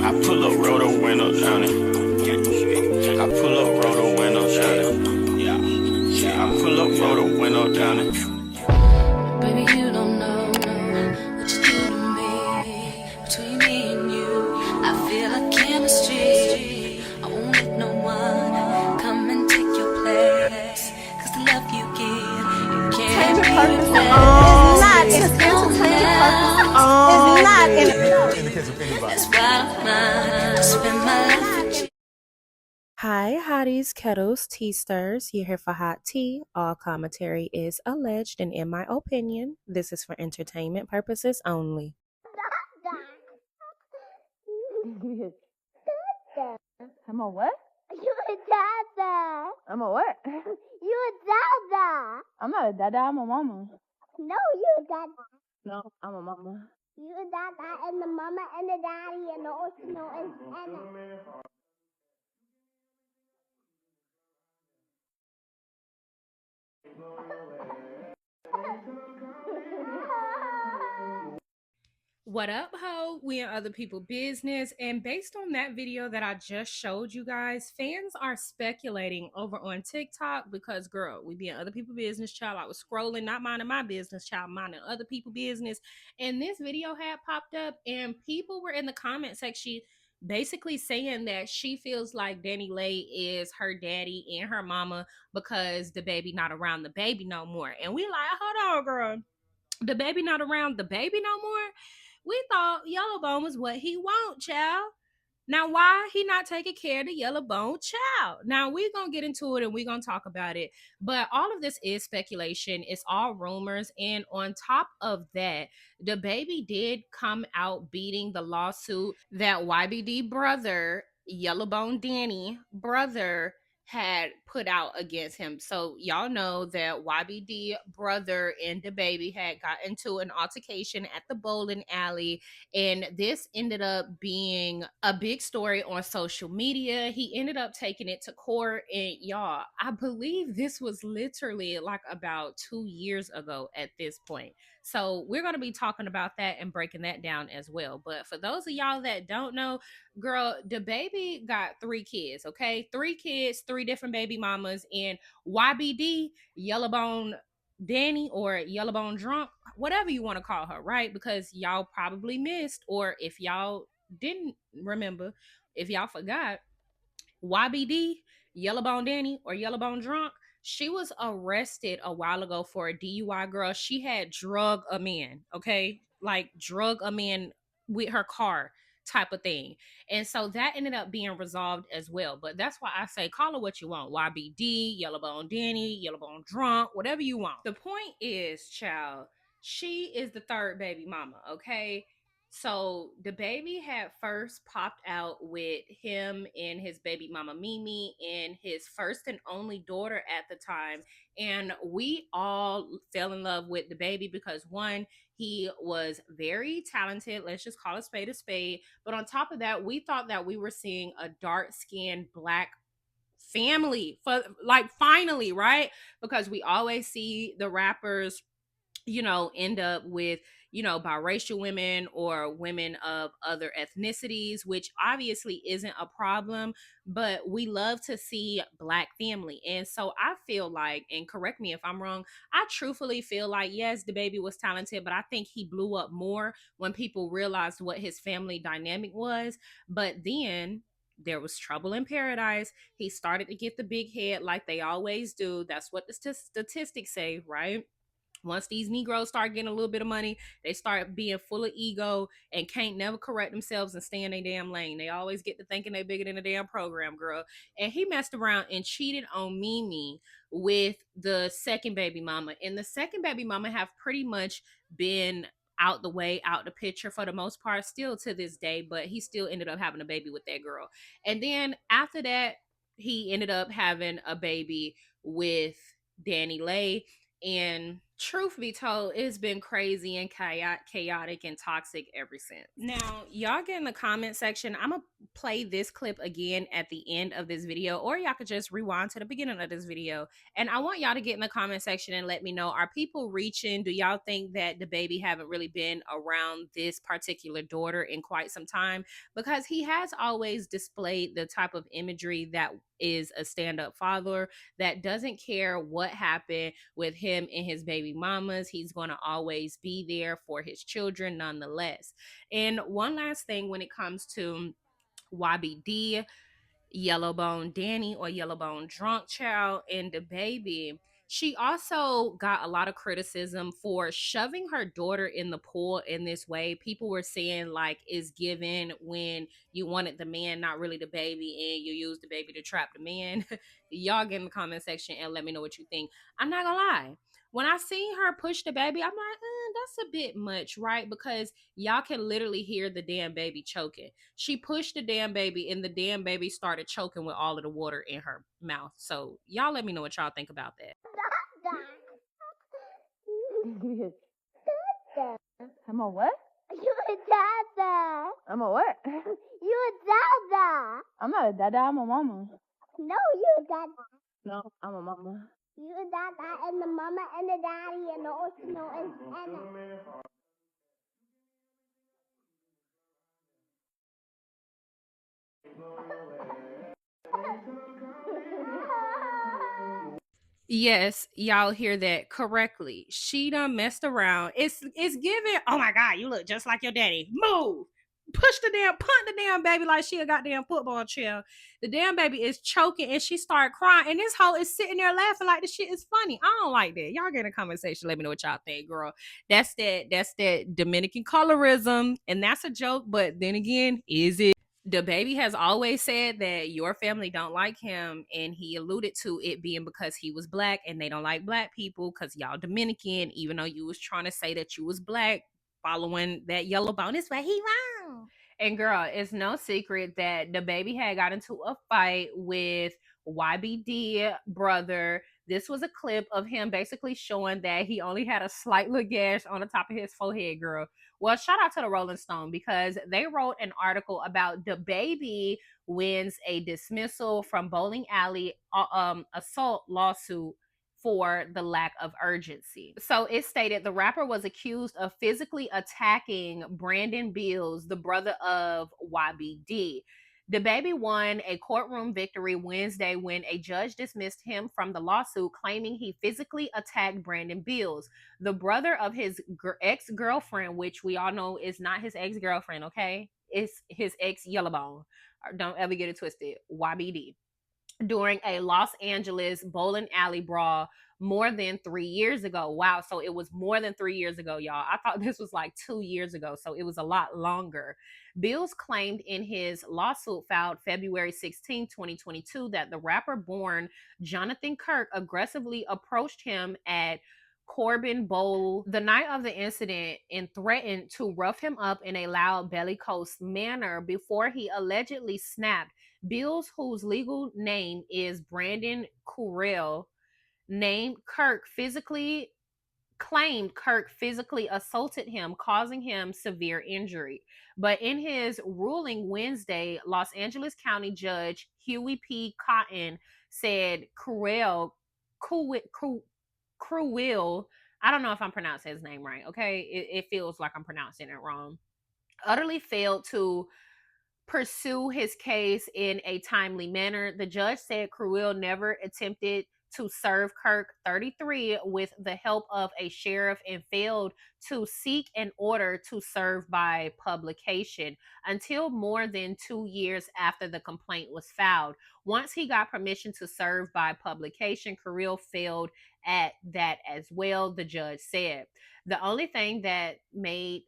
I pull up, roll the window down it. I pull up, roll the window down it. I pull up, roll the window down it. Baby, you don't know what you do to me. Between me and you, I feel like chemistry. I won't let no one come and take your place. Cause the love you give, you can't be replaced. It's not in the case of anybody. That's why I spend my life with you. Hi, hotties, kettles, tea stirs. You're here for hot tea. All commentary is alleged, and in my opinion, this is for entertainment purposes only. I'm a what? You a dada. I'm a what? You a dada. I'm not a dada, I'm a mama. No, you a dada. No, I'm a mama. You a dada and the mama and the daddy and the and What up, ho? We in other people's business, and based on that video that I just showed you guys, fans are speculating over on TikTok because, girl, we be in other people's business, child. I was scrolling, not minding my business, child, minding other people's business, and this video had popped up, and people were in the comment section basically saying that she feels like Dani Leigh is her daddy and her mama because DaBaby not around the baby no more. And we like, hold on, girl. DaBaby not around the baby no more? We thought Yellowbone was what he want, child. Now, why he not taking care of the Yellowbone child? Now, we're going to get into it and we're going to talk about it. But all of this is speculation. It's all rumors. And on top of that, DaBaby did come out beating the lawsuit that YBD brother, Yellowbone Dani brother, had put out against him. So y'all know that YBD brother and DaBaby had got into an altercation at the bowling alley, and this ended up being a big story on social media. He ended up taking it to court, and y'all, I believe this was literally like about 2 years ago at this point. So we're going to be talking about that and breaking that down as well. But for those of y'all that don't know, girl, DaBaby got 3 kids, okay? 3 kids, 3 different baby mamas, and YBD, Yellowbone Dani, or Yellowbone Drunk, whatever you want to call her, right? Because y'all probably missed, or if y'all didn't remember, if y'all forgot, YBD, Yellowbone Dani, or Yellowbone Drunk, she was arrested a while ago for a DUI, girl. She had drug a man, okay? Like drug a man with her car type of thing. And so that ended up being resolved as well. But that's why I say call her what you want. YBD, Yellowbone Dani, Yellowbone Drunk, whatever you want. The point is, child, she is the 3rd baby mama, okay? So DaBaby had first popped out with him and his baby mama Mimi and his first and only daughter at the time. And we all fell in love with DaBaby because, one, he was very talented. Let's just call a spade a spade. But on top of that, we thought that we were seeing a dark-skinned black family for, like, finally, right? Because we always see the rappers, you know, end up with, you know, biracial women or women of other ethnicities, which obviously isn't a problem, but we love to see black family. And so I feel like, and correct me if I'm wrong, I truthfully feel like, yes, DaBaby was talented, but I think he blew up more when people realized what his family dynamic was. But then there was trouble in paradise. He started to get the big head like they always do. That's what the statistics say, right? Once these Negroes start getting a little bit of money, they start being full of ego and can't never correct themselves and stay in their damn lane. They always get to thinking they bigger than the damn program, girl. And he messed around and cheated on Mimi with the 2nd baby mama. And the 2nd baby mama have pretty much been out the way, out the picture for the most part, still to this day, but he still ended up having a baby with that girl. And then after that, he ended up having a baby with Dani Leigh. And truth be told, it's been crazy and chaotic and toxic ever since. Now, y'all get in the comment section. I'm going to play this clip again at the end of this video, or y'all could just rewind to the beginning of this video. And I want y'all to get in the comment section and let me know, are people reaching? Do y'all think that DaBaby haven't really been around this particular daughter in quite some time? Because he has always displayed the type of imagery that is a stand-up father that doesn't care what happened with him and his baby mamas. He's going to always be there for his children nonetheless. And one last thing when it comes to YBD, Yellowbone Danny, or Yellowbone Drunk Child, and DaBaby, she also got a lot of criticism for shoving her daughter in the pool in this way. People were saying, like, is given when you wanted the man, not really the baby, and you used the baby to trap the man. Y'all get in the comment section and let me know what you think. I'm not gonna lie. When I seen her push DaBaby, I'm like, that's a bit much, right? Because y'all can literally hear the damn baby choking. She pushed the damn baby, and the damn baby started choking with all of the water in her mouth. So y'all let me know what y'all think about that. I'm a what? You a dada. I'm a what? You a dada. I'm not a dada, I'm a mama. No, you a dada. No, I'm a mama. You a dada and the mama and the daddy and the no and Yes, y'all hear that correctly. She done messed around. It's giving, oh my God, you look just like your daddy. Move. Push the damn, punt the damn baby like she a goddamn football chair. The damn baby is choking and she started crying. And this hoe is sitting there laughing like the shit is funny. I don't like that. Y'all get in the comment section. Let me know what y'all think, girl. That's that Dominican colorism. And that's a joke. But then again, is it? DaBaby has always said that your family don't like him, and he alluded to it being because he was black and they don't like black people because y'all Dominican, even though you was trying to say that you was black following that yellow bone. This way he wrong. And girl, it's no secret that DaBaby had got into a fight with YBD brother. This was a clip of him basically showing that he only had a slight little gash on the top of his forehead, girl. Well, shout out to the Rolling Stone because they wrote an article about DaBaby wins a dismissal from bowling alley assault lawsuit for the lack of urgency. So it stated the rapper was accused of physically attacking Brandon Beals, the brother of YBD. DaBaby won a courtroom victory Wednesday when a judge dismissed him from the lawsuit, claiming he physically attacked Brandon Beals, the brother of his ex-girlfriend, which we all know is not his ex-girlfriend, okay? It's his ex-Yellowbone. Don't ever get it twisted. YBD. During a Los Angeles bowling alley brawl more than 3 years ago. Wow, so it was more than 3 years ago, y'all. I thought this was like 2 years ago, so it was a lot longer. Bills claimed in his lawsuit filed February 16, 2022, that the rapper-born Jonathan Kirk aggressively approached him at Corbin Bowl the night of the incident and threatened to rough him up in a loud bellicose manner before he allegedly snapped. Bills, whose legal name is Brandon Currell, claimed Kirk physically assaulted him, causing him severe injury. But in his ruling Wednesday, Los Angeles County Judge Huey P. Cotton said Currell, I don't know if I'm pronouncing his name right, okay? It feels like I'm pronouncing it wrong. Utterly failed to pursue his case in a timely manner. The judge said Currell never attempted to serve Kirk, 33, with the help of a sheriff and failed to seek an order to serve by publication until more than 2 years after the complaint was filed. Once he got permission to serve by publication, Currell failed at that as well, the judge said. The only thing that made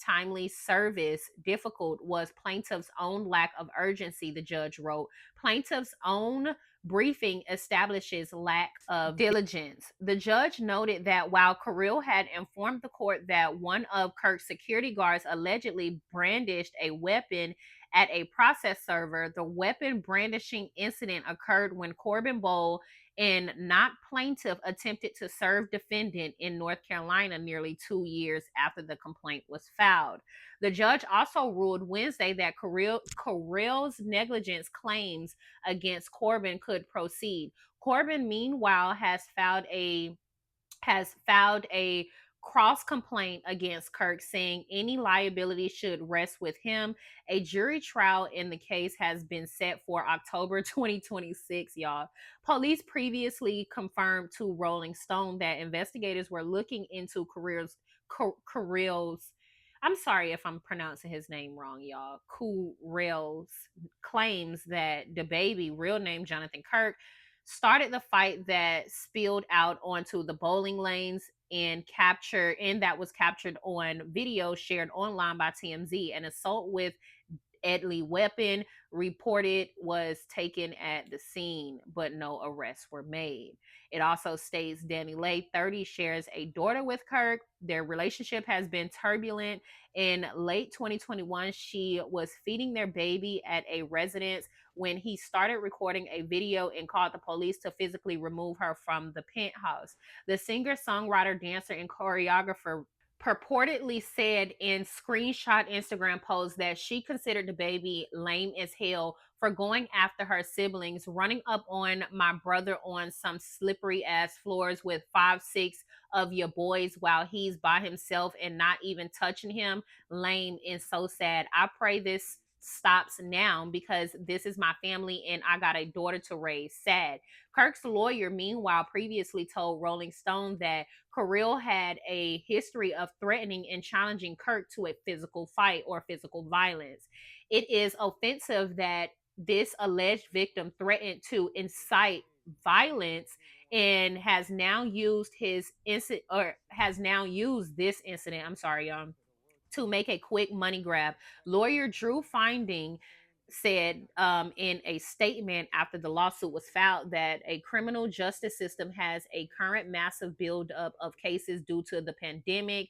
timely service difficult was plaintiff's own lack of urgency, the judge wrote. Plaintiff's own briefing establishes lack of diligence. The judge noted that while Currell had informed the court that one of Kirk's security guards allegedly brandished a weapon at a process server, the weapon brandishing incident occurred when Corbin Bowl and not plaintiff attempted to serve defendant in North Carolina nearly 2 years after the complaint was filed. The judge also ruled Wednesday that Carell's negligence claims against Corbin could proceed. Corbin, meanwhile, has filed a cross complaint against Kirk, saying any liability should rest with him. A jury trial in the case has been set for October 2026, y'all. Police previously confirmed to Rolling Stone that investigators were looking into Carell's, I'm sorry if I'm pronouncing his name wrong, y'all. Carell's claims that DaBaby, real name Jonathan Kirk, started the fight that spilled out onto the bowling lanes and that was captured on video shared online by TMZ. An assault with deadly weapon reported was taken at the scene, but no arrests were made. It also states Dani Leigh, 30, shares a daughter with Kirk. Their relationship has been turbulent. In late 2021, she was feeding their baby at a residence when he started recording a video and called the police to physically remove her from the penthouse. The singer, songwriter, dancer, and choreographer purportedly said in screenshot Instagram posts that she considered DaBaby lame as hell for going after her siblings, running up on my brother on some slippery ass floors with 5-6 of your boys while he's by himself and not even touching him. Lame and so sad. I pray this stops now because this is my family and I got a daughter to raise. Sad. Kirk's lawyer, meanwhile, previously told Rolling Stone that Carell had a history of threatening and challenging Kirk to a physical fight or physical violence. It is offensive that this alleged victim threatened to incite violence and has now used this incident, to make a quick money grab. Lawyer Drew Finding said in a statement after the lawsuit was filed that a criminal justice system has a current massive buildup of cases due to the pandemic.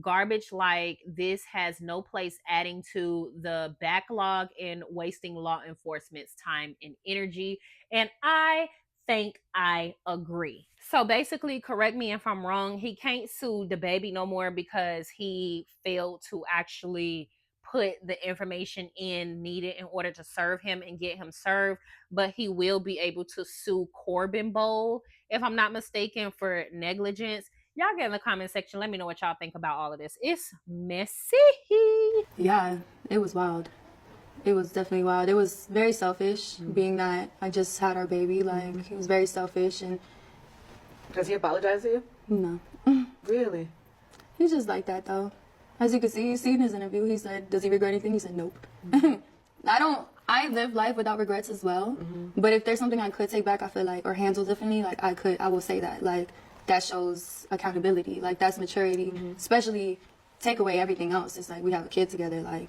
Garbage like this has no place adding to the backlog and wasting law enforcement's time and energy. And I think I agree. So basically, correct me if I'm wrong, he can't sue DaBaby no more because he failed to actually put the information in needed in order to serve him and get him served. But he will be able to sue Corbin Bowl, if I'm not mistaken, for negligence. Y'all get in the comment section. Let me know what y'all think about all of this. It's messy. Yeah, it was wild. It was definitely wild. It was very selfish, being that I just had our baby. Like, it was very selfish. And does he apologize to you? No. Really? He's just like that, though. As you can see in his interview, he said, does he regret anything? He said, nope. I live life without regrets as well. But if there's something I could take back, I feel like, or handle differently, like, I will say that. Like, that shows accountability. Like, that's maturity. Especially, take away everything else. It's like, we have a kid together, like,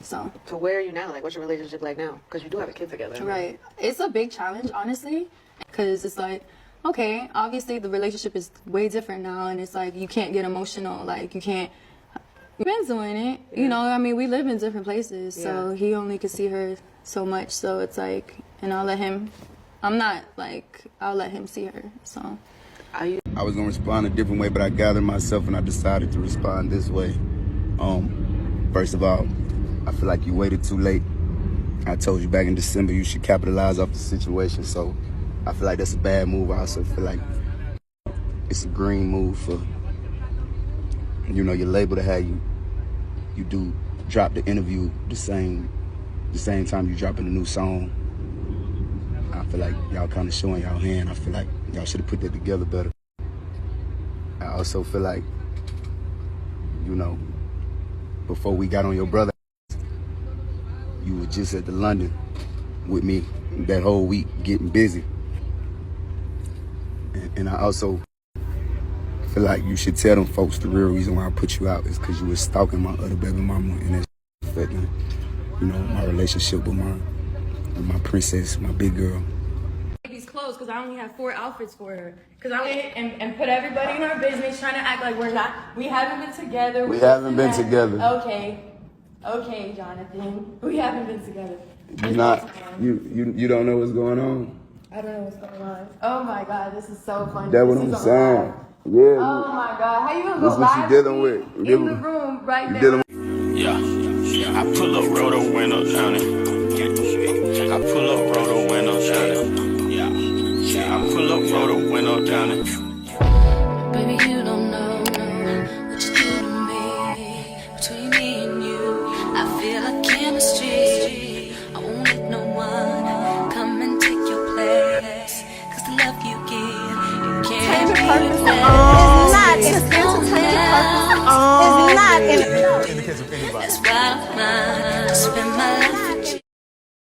so where are you now? Like, what's your relationship like now? Because you do have a kid together. Right. It's a big challenge, honestly, because it's like, okay, obviously the relationship is way different now, and it's like you can't get emotional. Like, you can't. We've been doing it. Yeah. You know, I mean, we live in different places, so he only could see her so much. So it's like, and I'll let him. I'll let him see her. So. I was gonna respond a different way, but I gathered myself and I decided to respond this way. First of all, I feel like you waited too late. I told you back in December you should capitalize off the situation, so I feel like that's a bad move. I also feel like it's a green move for, you know, your label to have you do drop the interview the same time you dropping a new song. I feel like y'all kind of showing y'all hand. I feel like y'all should have put that together better. I also feel like, you know, before we got on your brother, you were just at the London with me that whole week getting busy. And I also feel like you should tell them folks the real reason why I put you out is because you were stalking my other baby mama, and that's affecting, you know, my relationship with my princess, my big girl. These clothes, because I only have 4 outfits for her. Because I went and put everybody in our business trying to act like we haven't been together. We haven't been together. Okay, Jonathan. We haven't been together. You don't know what's going on? I don't know what's going on. Oh my god, this is so funny. That's what I'm saying. Yeah. Oh my god, how you gonna This go what you live dealing with with. me in the room right You there? dealing Yeah, I pull up, roll the window down it. I pull up, roll the window down it. Yeah, I pull up, roll the window down it. Baby, you don't know what you do to me. Between me and you, I feel like chemistry. I won't let no one come and take your place. Cause the love you give, you can't replace. In the case of anybody. That's why I spend my life